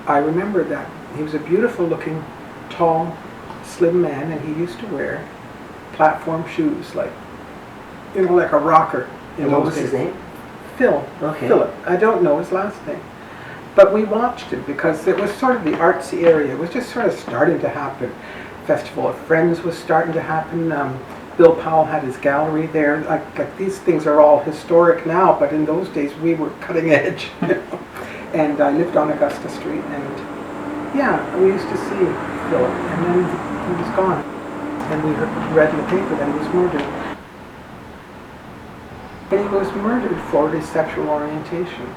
I remember that he was a beautiful looking, tall, slim man, and he used to wear platform shoes, like, you know, like a rocker. And what was his name? Phil. Okay. Philip. I don't know his last name. But we watched it because it was sort of the artsy area. It was just sort of starting to happen. Festival of Friends was starting to happen. Bill Powell had his gallery there. Like these things are all historic now, but in those days we were cutting edge. You know? And I lived on Augusta Street, and yeah, we used to see Philip, and then he was gone. And we read in the paper that he was murdered. And he was murdered for his sexual orientation.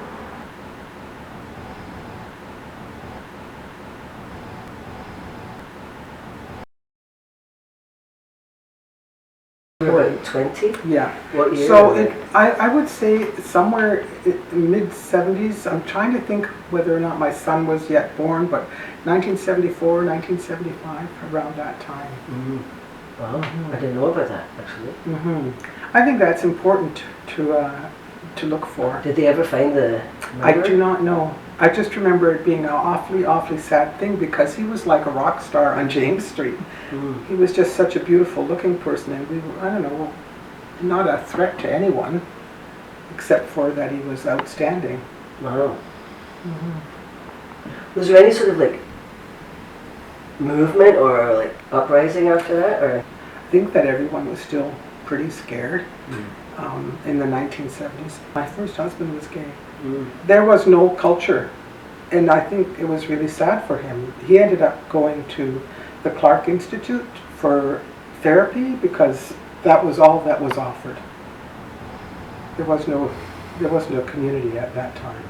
You were about 20? Yeah. What year? So I would say somewhere in mid-70s. I'm trying to think whether or not my son was yet born, but 1974, 1975, around that time. Mm-hmm. Wow, I didn't know about that, actually. Mm-hmm. I think that's important to look for. Did they ever find the murderer? I do not know. I just remember it being an awfully, awfully sad thing because he was like a rock star on James Street. Mm. He was just such a beautiful looking person, and we were, I don't know, not a threat to anyone, except for that he was outstanding. Wow. Mm-hmm. Was there any sort of like movement or like uprising after that, or? I think that everyone was still pretty scared in the 1970s. My first husband was gay. Mm. There was no culture, and I think it was really sad for him. He ended up going to the Clark Institute for therapy because that was all that was offered. There was no community at that time.